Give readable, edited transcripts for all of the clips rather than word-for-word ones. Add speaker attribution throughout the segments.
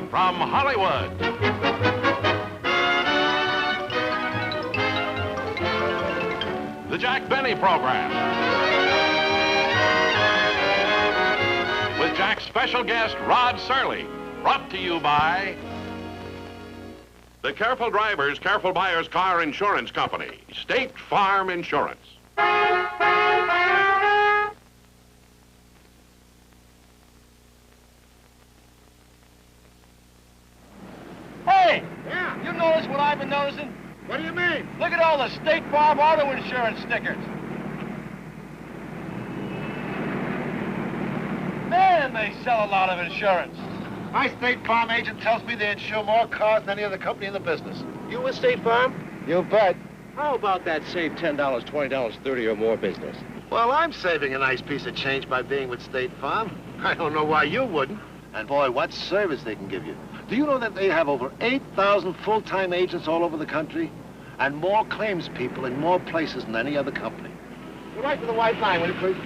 Speaker 1: From Hollywood, the Jack Benny Program. With Jack's special guest, Rod Serling. Brought to you by the Careful Drivers, Careful Buyers Car Insurance Company, State Farm Insurance.
Speaker 2: Hey!
Speaker 3: Yeah.
Speaker 2: You notice what I've been noticing?
Speaker 3: What do you mean?
Speaker 2: Look at all the State Farm auto insurance stickers. Man, they sell a lot of insurance. My State Farm agent tells me they insure more cars than any other company in the business.
Speaker 3: You with State Farm?
Speaker 2: You bet.
Speaker 3: How about that save $10, $20, 30 or more business?
Speaker 2: Well, I'm saving a nice piece of change by being with State Farm. I don't know why you wouldn't. And boy, what service they can give you. Do you know that they have over 8,000 full-time agents all over the country? And more claims people in more places than any other company. Go right to the white line, will you, please?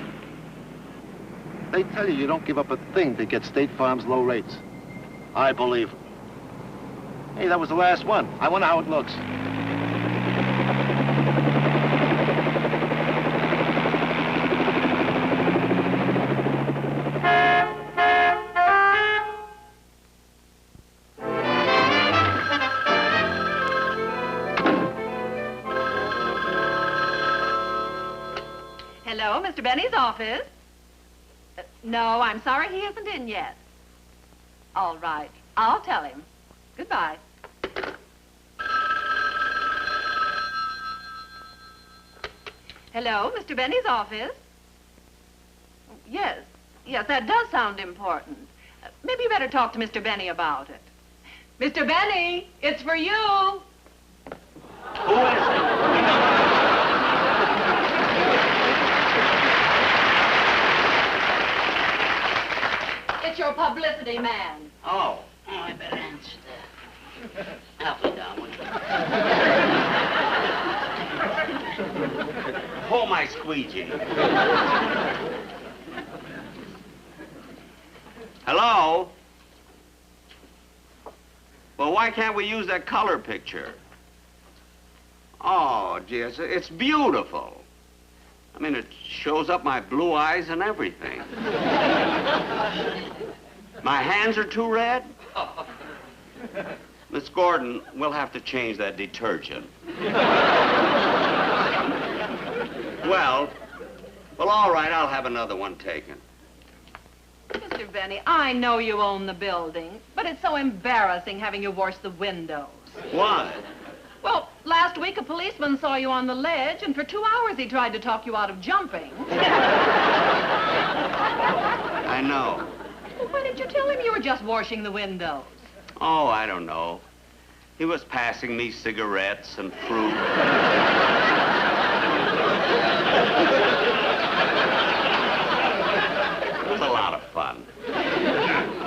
Speaker 2: They tell you don't give up a thing to get State Farm's low rates. I believe them. Hey, that was the last one. I wonder how it looks.
Speaker 4: Hello, Mr. Benny's office. No, I'm sorry he isn't in yet. All right, I'll tell him. Goodbye. Hello, Mr. Benny's office. Yes, that does sound important. Maybe you better talk to Mr. Benny about it. Mr. Benny, it's for you.
Speaker 3: Who is it?
Speaker 4: It's your publicity man.
Speaker 5: Oh, I better answer that. Halfway down, will you? Pull my squeegee. Hello? Well, why can't we use that color picture? Oh, gee, it's beautiful. I mean, it shows up my blue eyes and everything. My hands are too red? Miss Gordon, we'll have to change that detergent. Well, all right, I'll have another one taken.
Speaker 4: Mr. Benny, I know you own the building, but it's so embarrassing having you wash the windows.
Speaker 5: Why?
Speaker 4: Well, last week a policeman saw you on the ledge, and for 2 hours he tried to talk you out of jumping.
Speaker 5: I know.
Speaker 4: Well, why didn't you tell him you were just washing the windows?
Speaker 5: Oh, I don't know. He was passing me cigarettes and fruit. It was a lot of fun.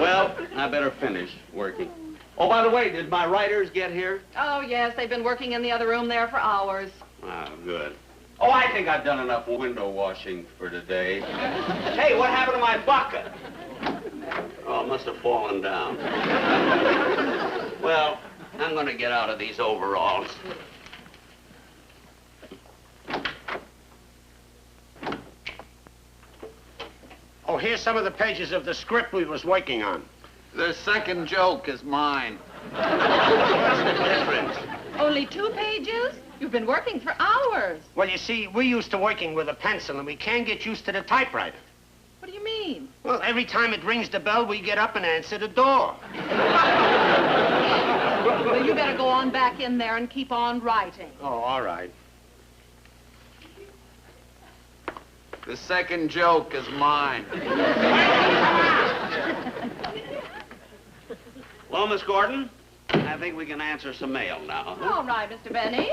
Speaker 5: Well, I better finish working. Oh, by the way, did my writers get here?
Speaker 4: Oh, yes, they've been working in the other room there for hours.
Speaker 5: Ah, good. Oh, I think I've done enough window washing for today. Hey, what happened to my bucket? Oh, it must have fallen down. Well, I'm going to get out of these overalls.
Speaker 3: Oh, here's some of the pages of the script we was working on.
Speaker 6: The second joke is mine.
Speaker 5: What's the difference?
Speaker 4: Only 2 pages? You've been working for hours.
Speaker 3: Well, you see, we're used to working with a pencil, and we can't get used to the typewriter.
Speaker 4: What do you mean?
Speaker 3: Well, every time it rings the bell, we get up and answer the door.
Speaker 4: Well, you better go on back in there and keep on writing.
Speaker 3: Oh, all right.
Speaker 6: The second joke is mine.
Speaker 5: Well, Miss Gordon, I think we can answer some mail now.
Speaker 4: All right, Mr. Benny.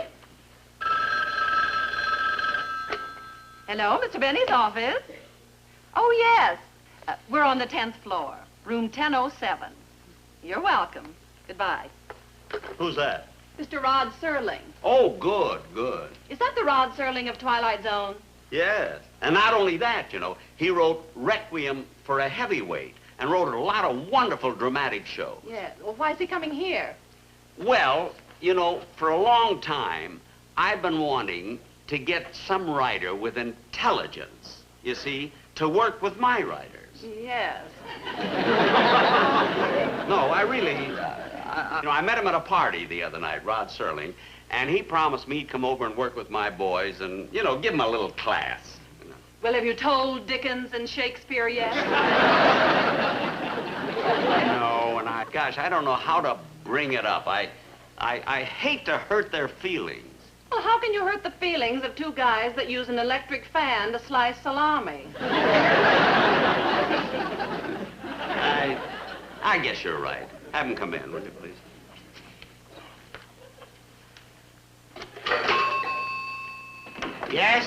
Speaker 4: Hello, Mr. Benny's office. Oh, yes. We're on the 10th floor, room 1007. You're welcome. Goodbye.
Speaker 5: Who's that?
Speaker 4: Mr. Rod Serling.
Speaker 5: Oh, good, good.
Speaker 4: Is that the Rod Serling of Twilight Zone?
Speaker 5: Yes. And not only that, you know, he wrote Requiem for a Heavyweight. and wrote a lot of wonderful dramatic shows.
Speaker 4: Yeah. Well, why is he coming here?
Speaker 5: Well, you know, for a long time, I've been wanting to get some writer with intelligence, you see, to work with my writers.
Speaker 4: Yes.
Speaker 5: No, I really, I met him at a party the other night, Rod Serling, and he promised me he'd come over and work with my boys and, you know, give them a little class. You know.
Speaker 4: Well, have you told Dickens and Shakespeare yet?
Speaker 5: No, and gosh, I don't know how to bring it up. I hate to hurt their feelings.
Speaker 4: Well, how can you hurt the feelings of two guys that use an electric fan to slice salami?
Speaker 5: I guess you're right. Have him come in, would you, please?
Speaker 3: Yes?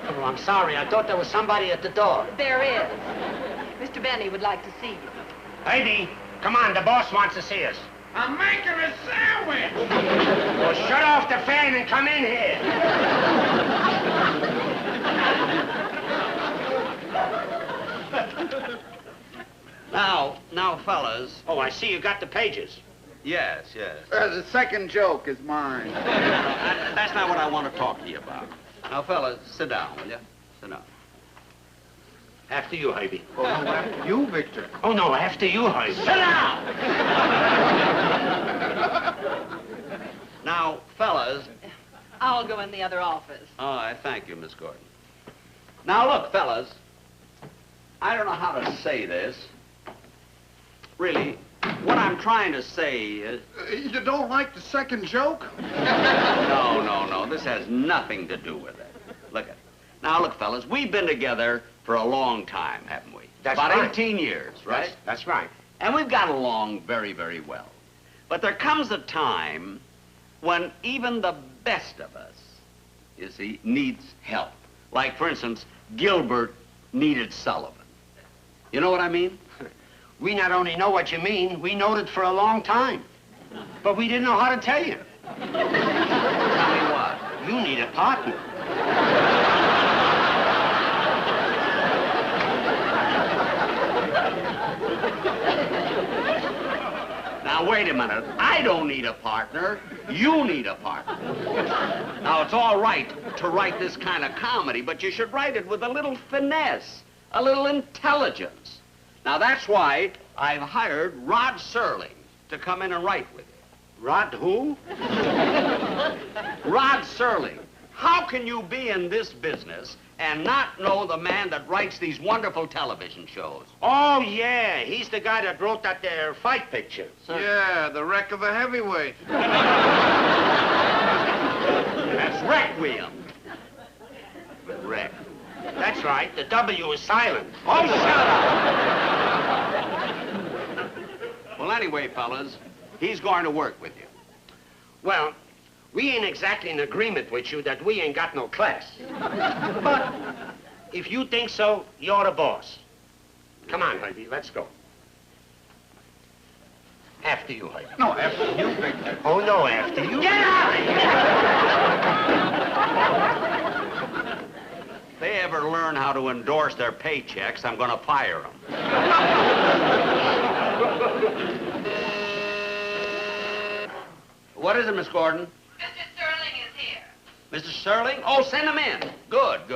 Speaker 3: Oh, I'm sorry. I thought there was somebody at the door.
Speaker 4: There is. Mr. Benny would like to see you.
Speaker 3: Heidi, come on. The boss wants to see us.
Speaker 6: I'm making a sandwich.
Speaker 3: Well, shut off the fan and come in here.
Speaker 5: Now, fellas.
Speaker 3: Oh, I see you got the pages.
Speaker 5: Yes, yes.
Speaker 6: The second joke is mine.
Speaker 5: That's not what I want to talk to you about. Now, fellas, sit down, will you? Sit down.
Speaker 3: After you, Heidi.
Speaker 6: Oh, no, after you, Victor.
Speaker 3: Oh, no, after you, Heidi. Sit down!
Speaker 5: Now, fellas.
Speaker 4: I'll go in the other office.
Speaker 5: Oh, I thank you, Miss Gordon. Now, look, fellas. I don't know how to say this. Really, what I'm trying to say is...
Speaker 6: You don't like the second joke?
Speaker 5: No. This has nothing to do with it. Look at it. Now, look, fellas, we've been together for a long time, haven't we?
Speaker 3: That's
Speaker 5: About
Speaker 3: right.
Speaker 5: 18 years, right?
Speaker 3: That's right.
Speaker 5: And we've got along very, very well. But there comes a time when even the best of us, you see, needs help. Like, for instance, Gilbert needed Sullivan. You know what I mean?
Speaker 3: We not only know what you mean, we knowed it for a long time. But we didn't know how to tell you.
Speaker 5: Tell me what?
Speaker 3: You need a partner.
Speaker 5: Now, wait a minute. I don't need a partner. You need a partner. Now, it's all right to write this kind of comedy, but you should write it with a little finesse, a little intelligence. Now, that's why I've hired Rod Serling to come in and write with you.
Speaker 3: Rod who?
Speaker 5: Rod Serling. How can you be in this business and not know the man that writes these wonderful television shows?
Speaker 3: Oh, yeah. He's the guy that wrote that there fight picture.
Speaker 6: Yeah, the wreck of a heavyweight.
Speaker 5: That's Requiem.
Speaker 3: Wreck. That's right. The W is silent.
Speaker 5: Oh, shut up! Well, anyway, fellas, he's going to work with you.
Speaker 3: Well, we ain't exactly in agreement with you that we ain't got no class. But if you think so, you're the boss. Come on, Heidi, let's go. After you, Heidi.
Speaker 6: No, after you, Victor.
Speaker 3: Oh, no, after you.
Speaker 5: Get out of here! If they ever learn how to endorse their paychecks, I'm going to fire them. What is it, Miss Gordon?
Speaker 4: Mr. Sterling is here.
Speaker 5: Mr. Serling? Oh, send him in. Good.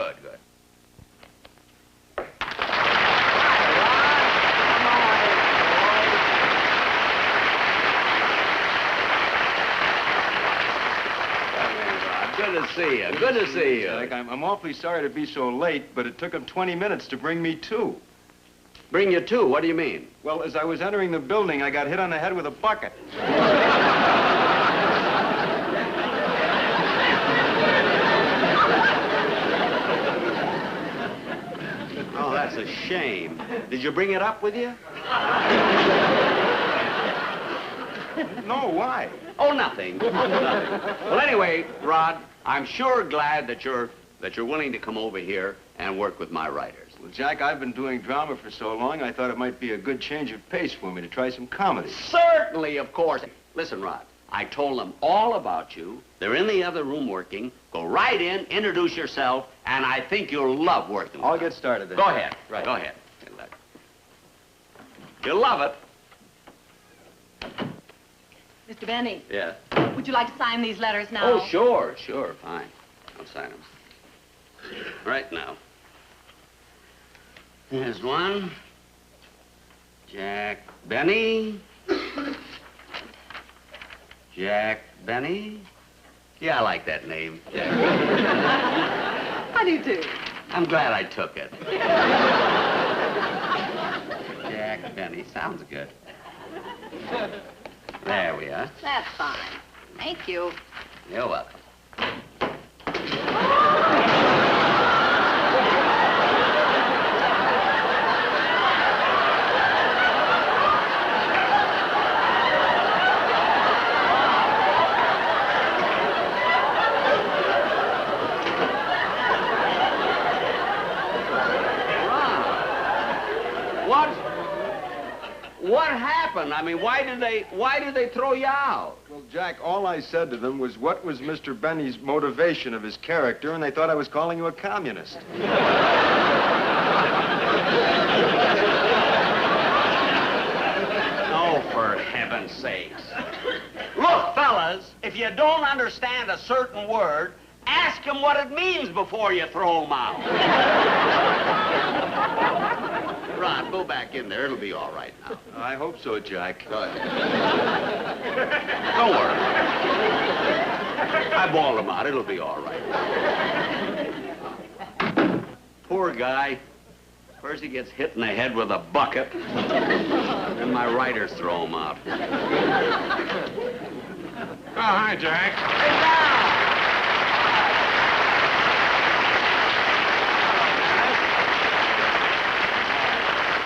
Speaker 5: Good to see you.
Speaker 7: Jack, I'm awfully sorry to be so late, but it took him 20 minutes to bring me to.
Speaker 5: Bring you to? What do you mean?
Speaker 7: Well, as I was entering the building, I got hit on the head with a bucket.
Speaker 5: Oh, that's a shame. Did you bring it up with you?
Speaker 7: No, why?
Speaker 5: Oh, nothing. Well, anyway, Rod, I'm sure glad that you're willing to come over here and work with my writers.
Speaker 7: Well, Jack, I've been doing drama for so long, I thought it might be a good change of pace for me to try some comedy.
Speaker 5: Certainly, of course. Listen, Rod, I told them all about you. They're in the other room working. Go right in, introduce yourself, and I think you'll love working with
Speaker 7: I'll
Speaker 5: them.
Speaker 7: get started then.
Speaker 5: Go ahead.
Speaker 7: Right.
Speaker 5: Go ahead. You'll love it.
Speaker 4: Mr. Benny,
Speaker 5: Yeah.
Speaker 4: would you like to sign these letters now?
Speaker 5: Oh, sure, fine. I'll sign them. Right now. Here's one. Jack Benny. Jack Benny. Yeah, I like that name.
Speaker 4: How do you do?
Speaker 5: I'm glad I took it. Jack Benny. Sounds good. There we are.
Speaker 4: That's fine. Thank you.
Speaker 5: You're welcome. What happened? I mean, why did they throw you out?
Speaker 7: Well, Jack, all I said to them was what was Mr. Benny's motivation of his character, and they thought I was calling you a communist.
Speaker 5: Oh, for heaven's sakes. Look, fellas, if you don't understand a certain word, ask him what it means before you throw him out. Ron, go back in there. It'll be all right now.
Speaker 7: I hope so, Jack.
Speaker 5: Go ahead. Don't worry. I balled him out. It'll be all right. Poor guy. First he gets hit in the head with a bucket, then my writers throw him out.
Speaker 1: Oh, hi, Jack.
Speaker 5: Hey, down!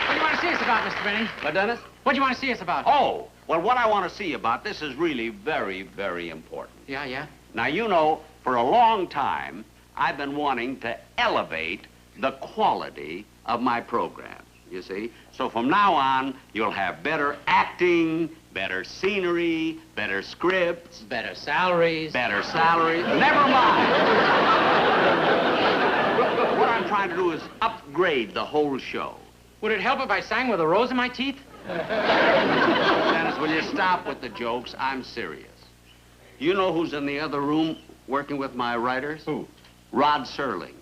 Speaker 8: What do you want to see us about, Mr. Benny?
Speaker 5: What, Dennis?
Speaker 8: What do you want to see us about?
Speaker 5: Oh, well, what I want to see about this is really very, very important.
Speaker 8: Yeah.
Speaker 5: Now, you know, for a long time, I've been wanting to elevate the quality of my program, you see? So from now on, you'll have better acting, better scenery, better scripts,
Speaker 8: Better salaries.
Speaker 5: better salaries. Never mind. What I'm trying to do is upgrade the whole show.
Speaker 8: Would it help if I sang with a rose in my teeth?
Speaker 5: Dennis, will you stop with the jokes? I'm serious. You know who's in the other room working with my writers?
Speaker 1: Who?
Speaker 5: Rod Serling.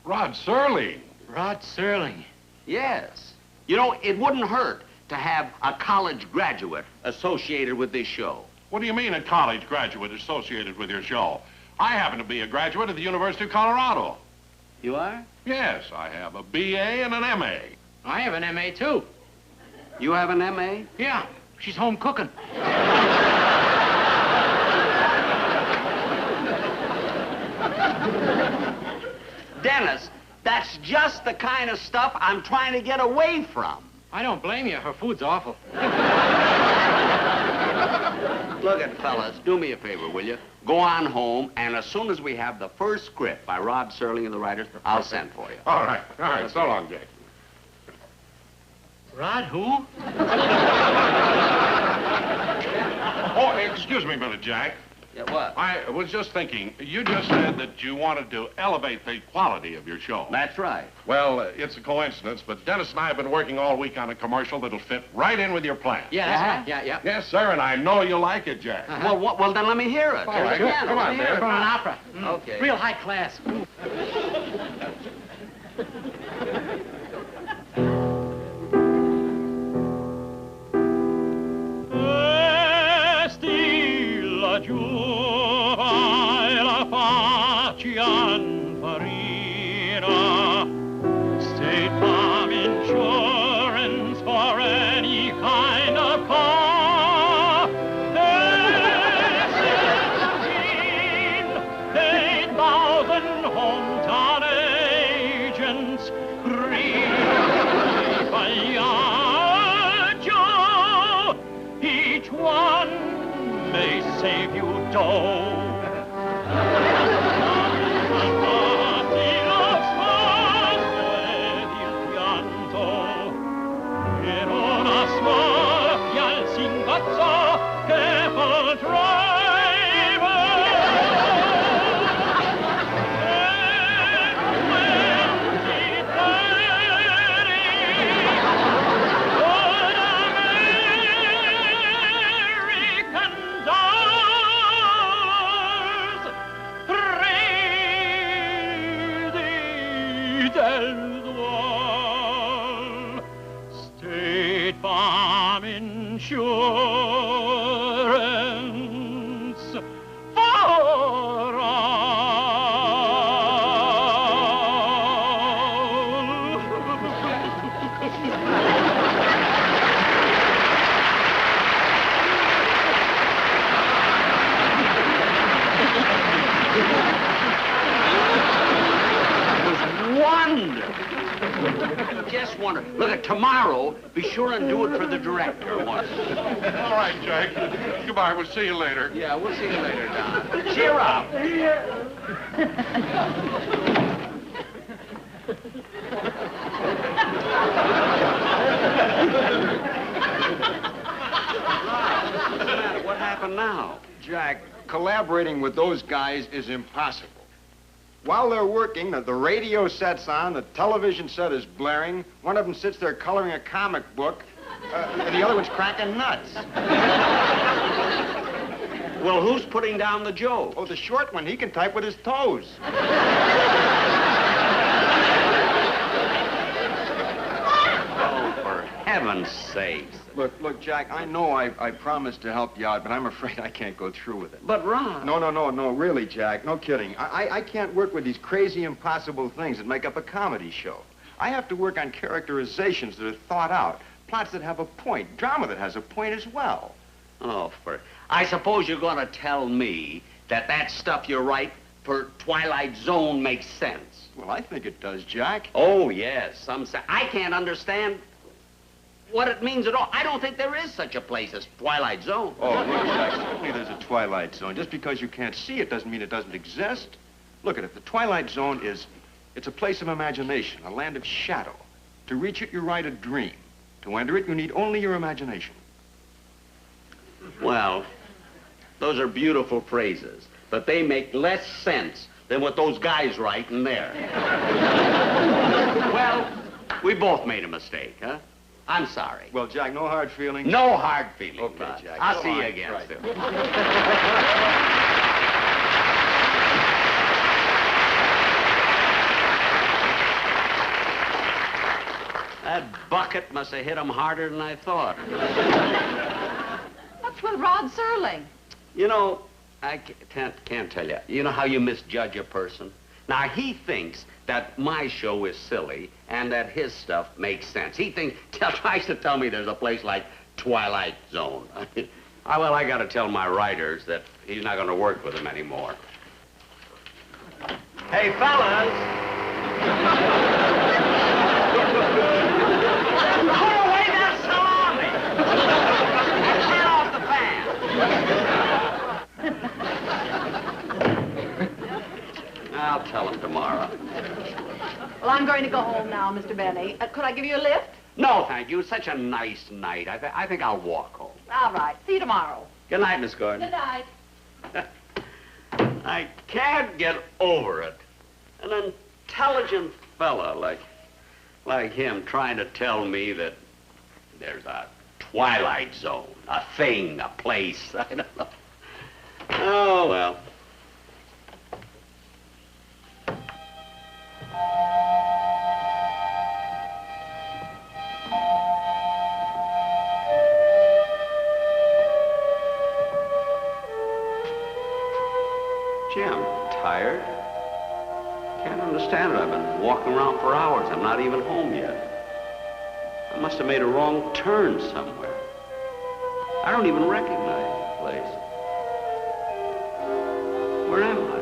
Speaker 1: Rod Serling.
Speaker 8: Rod Serling.
Speaker 5: Yes. You know, it wouldn't hurt to have a college graduate associated with this show.
Speaker 1: What do you mean a college graduate associated with your show? I happen to be a graduate of the University of Colorado.
Speaker 5: You are?
Speaker 1: Yes, I have a BA and an MA.
Speaker 8: I have an M.A. too.
Speaker 5: You have an M.A.?
Speaker 8: Yeah, she's home cooking.
Speaker 5: Dennis, that's just the kind of stuff I'm trying to get away from.
Speaker 8: I don't blame you. Her food's awful.
Speaker 5: Look at fellas, do me a favor, will you? Go on home, and as soon as we have the first script by Rod Serling and the writers, I'll send for you.
Speaker 1: All right. So long, Jack.
Speaker 8: Rod who?
Speaker 1: Oh, excuse me a minute, Jack.
Speaker 5: Yeah, what?
Speaker 1: I was just thinking, you just said that you wanted to elevate the quality of your show.
Speaker 5: That's right.
Speaker 1: Well, it's a coincidence, but Dennis and I have been working all week on a commercial that'll fit right in with your plan.
Speaker 8: Yeah, that's right. Yeah.
Speaker 1: Yes, sir, and I know you like it, Jack.
Speaker 5: Well, then let me hear it.
Speaker 1: All right, come on,
Speaker 8: From
Speaker 1: there.
Speaker 8: an opera.
Speaker 5: Okay.
Speaker 8: Real high class.
Speaker 9: State Farm insurance for any kind of car. 8,000 hometown agents, Joe. Each one may save you dough. Che fall tra del dual. State Farm Insurance for
Speaker 5: Just wonder. Look, at tomorrow, be sure and do it for the director once.
Speaker 1: All right, Jack. Goodbye. We'll see you later.
Speaker 5: Yeah, we'll see you later, Don. Cheer up. What's the matter? What happened now?
Speaker 7: Jack, collaborating with those guys is impossible. While they're working, the radio set's on, the television set is blaring, one of them sits there coloring a comic book, the other one's cracking nuts.
Speaker 5: Well, who's putting down the joke?
Speaker 7: Oh, the short one, he can type with his toes.
Speaker 5: Oh, for heaven's sakes.
Speaker 7: Look, Jack, I know I promised to help you out, but I'm afraid I can't go through with it.
Speaker 5: But, Ron...
Speaker 7: No, really, Jack, no kidding. I can't work with these crazy, impossible things that make up a comedy show. I have to work on characterizations that are thought out, plots that have a point, drama that has a point as well.
Speaker 5: Oh, I suppose you're going to tell me that stuff you write for Twilight Zone makes sense.
Speaker 7: Well, I think it does, Jack.
Speaker 5: Oh, yes, some say. I can't understand what it means at all. I don't think there is such a place as Twilight Zone.
Speaker 7: Oh, look, Jack, certainly there's a Twilight Zone. Just because you can't see it doesn't mean it doesn't exist. Look at it. The Twilight Zone it's a place of imagination, a land of shadow. To reach it, you write a dream. To enter it, you need only your imagination.
Speaker 5: Well, those are beautiful phrases, but they make less sense than what those guys write in there. Well, we both made a mistake, huh? I'm sorry.
Speaker 7: Well, Jack, no hard feelings?
Speaker 5: No hard feelings.
Speaker 7: Okay, Jack.
Speaker 5: I'll see you
Speaker 7: on.
Speaker 5: again
Speaker 7: Right.
Speaker 5: soon. That bucket must have hit him harder than I thought.
Speaker 4: What's with Rod Serling?
Speaker 5: You know, I can't tell you. You know how you misjudge a person? Now, he thinks that my show is silly and that his stuff makes sense. He tries to tell me there's a place like Twilight Zone. Well, I got to tell my writers that he's not going to work with them anymore. Hey, fellas! Put away that salami! And turn off the fan! I'll tell him tomorrow.
Speaker 4: Well, I'm going to go home now, Mr. Benny. Could I give you a lift?
Speaker 5: No, thank you. It's such a nice night. I think I'll walk home.
Speaker 4: All right. See you tomorrow.
Speaker 5: Good night, Miss Gordon.
Speaker 4: Good night.
Speaker 5: I can't get over it. An intelligent fella like him trying to tell me that there's a Twilight Zone, a thing, a place. I don't know. Oh, well. Gee, I'm tired. Can't understand it. I've been walking around for hours. I'm not even home yet. I must have made a wrong turn somewhere. I don't even recognize the place. Where am I?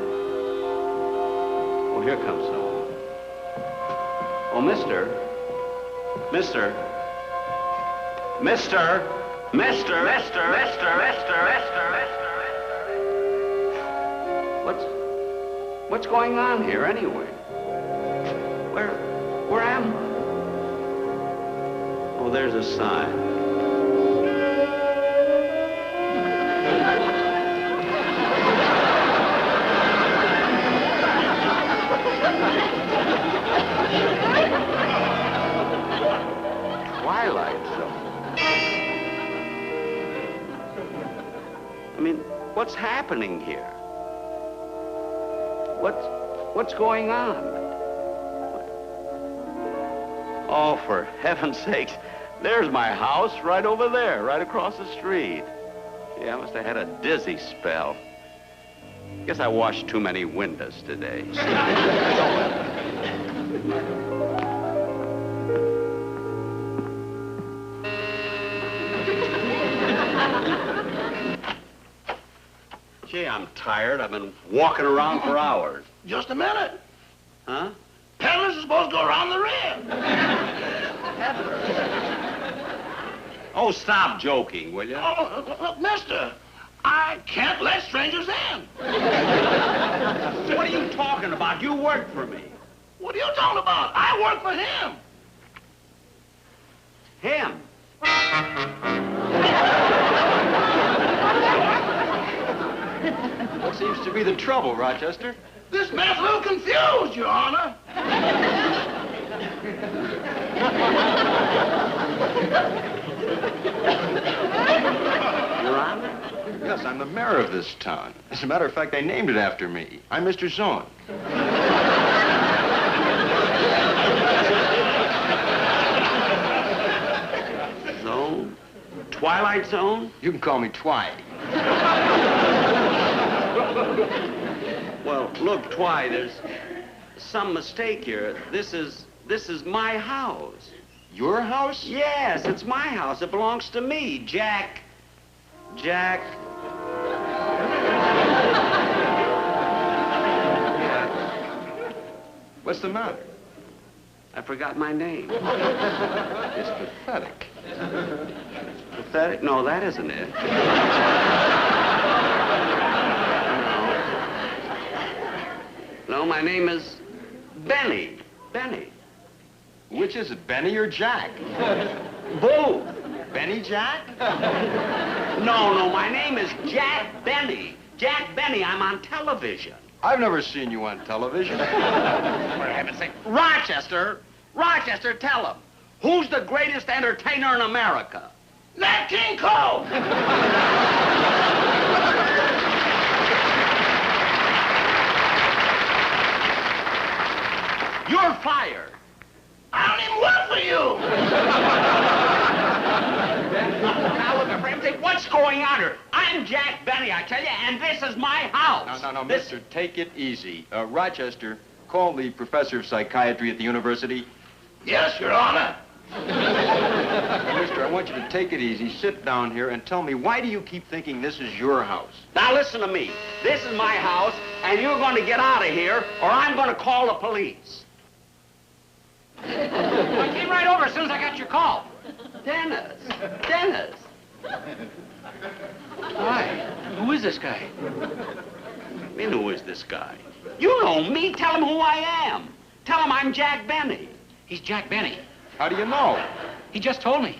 Speaker 5: Oh, here comes someone. Oh, Mister. What's going on here anyway? Where am I? Oh, there's a sign. Twilight Zone. I mean, what's happening here? What's going on? Oh, for heaven's sakes. There's my house right over there, right across the street. Yeah, I must have had a dizzy spell. Guess I washed too many windows today. Gee, I'm tired. I've been walking around for hours.
Speaker 9: Just a minute.
Speaker 5: Huh?
Speaker 9: Peddlers are supposed to go around the rim.
Speaker 5: Oh, stop joking, will you?
Speaker 9: Oh, mister, I can't let strangers in.
Speaker 5: What are you talking about? You work for me.
Speaker 9: What are you talking about? I work for him.
Speaker 5: Him?
Speaker 7: What seems to be the trouble, Rochester?
Speaker 9: This man's a little confused, Your Honor.
Speaker 5: Your Honor?
Speaker 7: Yes, I'm the mayor of this town. As a matter of fact, they named it after me. I'm Mr. Zone.
Speaker 5: Zone? Twilight Zone?
Speaker 7: You can call me Twy.
Speaker 5: Well, look, Twy, there's some mistake here. This is my house.
Speaker 7: Your house?
Speaker 5: Yes, it's my house. It belongs to me, Jack.
Speaker 7: What's the matter?
Speaker 5: I forgot my name.
Speaker 7: It's pathetic.
Speaker 5: Pathetic? No, that isn't it. No, my name is Benny. Benny.
Speaker 7: Which is it, Benny or Jack?
Speaker 5: Both.
Speaker 7: Benny Jack?
Speaker 5: No, my name is Jack Benny. Jack Benny, I'm on television.
Speaker 7: I've never seen you on television.
Speaker 5: For heaven's sake. Rochester, tell him. Who's the greatest entertainer in America?
Speaker 9: Nat King Cole.
Speaker 5: You're fired.
Speaker 9: I don't even work for you.
Speaker 5: Now look, for heaven's sake, what's going on here? I'm Jack Benny, I tell you, and this is my house.
Speaker 7: No,
Speaker 5: This-
Speaker 7: mister, take it easy. Rochester, call the professor of psychiatry at the university.
Speaker 9: Yes, Your Honor.
Speaker 7: Mister, I want you to take it easy, sit down here, and tell me, why do you keep thinking this is your house?
Speaker 5: Now listen to me. This is my house, and you're going to get out of here, or I'm going to call the police.
Speaker 8: I came right over as soon as I got your call.
Speaker 5: Dennis.
Speaker 8: Why? Who is this guy?
Speaker 5: I mean, who is this guy? You know me. Tell him who I am. Tell him I'm Jack Benny.
Speaker 8: He's Jack Benny.
Speaker 7: How do you know?
Speaker 8: He just told me.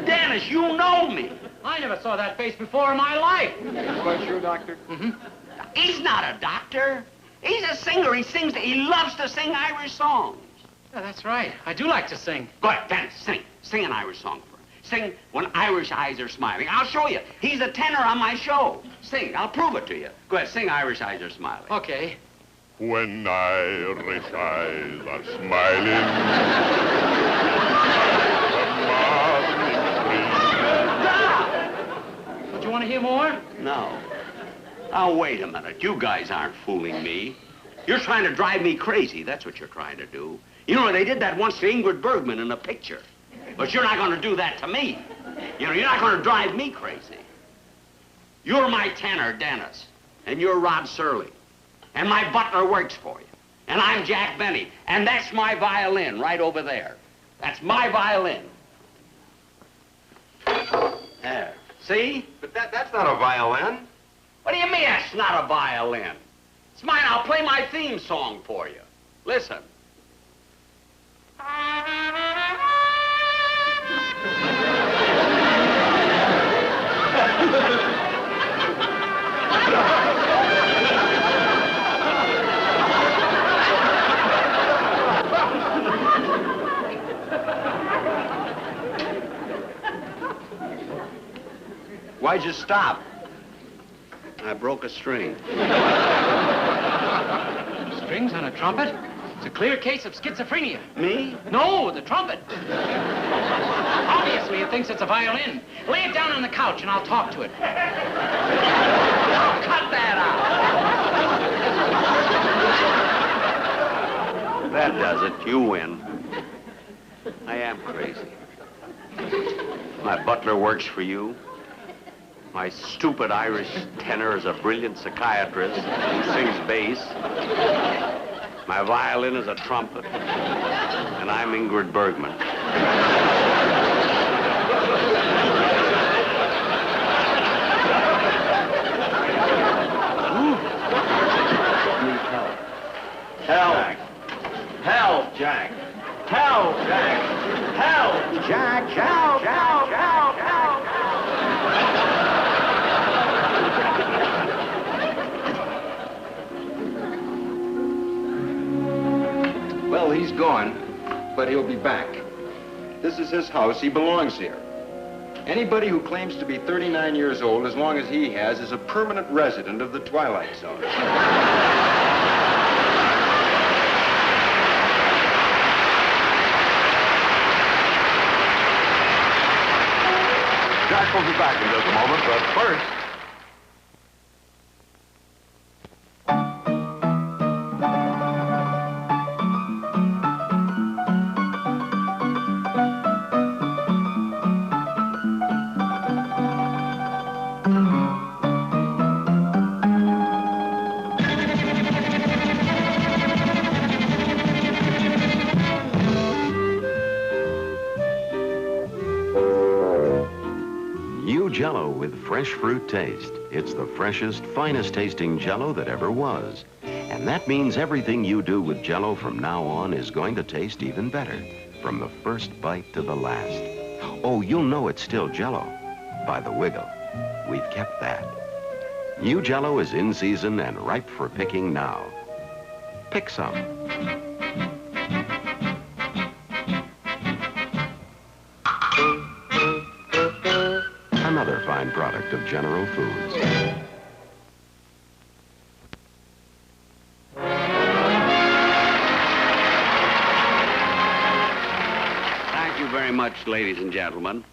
Speaker 5: Dennis, you know me.
Speaker 8: I never saw that face before in my life.
Speaker 7: You quite sure, doctor?
Speaker 8: Mm-hmm.
Speaker 5: He's not a doctor. He's a singer. He loves to sing Irish songs.
Speaker 8: Yeah, that's right. I do like to sing.
Speaker 5: Go ahead, Dennis, sing. Sing an Irish song for him. Sing When Irish Eyes Are Smiling. I'll show you. He's a tenor on my show. Sing. I'll prove it to you. Go ahead, sing Irish Eyes Are Smiling.
Speaker 8: Okay.
Speaker 1: When Irish eyes are smiling,
Speaker 8: Don't you want to hear more?
Speaker 5: No. Now, wait a minute. You guys aren't fooling me. You're trying to drive me crazy. That's what you're trying to do. You know, they did that once to Ingrid Bergman in a picture. But you're not going to do that to me. You know, you're not going to drive me crazy. You're my tenor, Dennis. And you're Rod Serling. And my butler works for you. And I'm Jack Benny. And that's my violin right over there. That's my violin. There. See?
Speaker 7: But that's not a violin.
Speaker 5: What do you mean that's not a violin? It's mine. I'll play my theme song for you. Listen.
Speaker 7: Why'd you stop?
Speaker 5: I broke a string.
Speaker 8: Strings on a trumpet? a clear case of schizophrenia.
Speaker 5: Me?
Speaker 8: No, the trumpet. Obviously, it thinks it's a violin. Lay it down on the couch and I'll talk to it.
Speaker 5: Oh, cut that out. That does it. You win. I am crazy. My butler works for you. My stupid Irish tenor is a brilliant psychiatrist. He sings bass. My violin is a trumpet. And I'm Ingrid Bergman. Help! Help, Jack! Help, Jack! Help, Jack! Help! Help! Help! Help!
Speaker 7: Well, he's gone, but he'll be back. This is his house. He belongs here. Anybody who claims to be 39 years old, as long as he has, is a permanent resident of the Twilight Zone.
Speaker 1: Jack will be back in just a moment, but first...
Speaker 10: New Jell-O with fresh fruit taste. It's the freshest, finest tasting Jell-O that ever was. And that means everything you do with Jell-O from now on is going to taste even better, from the first bite to the last. Oh, you'll know it's still Jell-O by the wiggle. We've kept that. New Jell-O is in season and ripe for picking now. Pick some. Another fine product of General Foods.
Speaker 5: Thank you very much, ladies and gentlemen.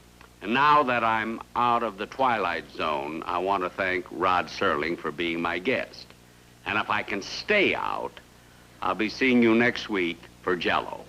Speaker 5: And now that I'm out of the Twilight Zone, I want to thank Rod Serling for being my guest. And if I can stay out, I'll be seeing you next week for Jell-O.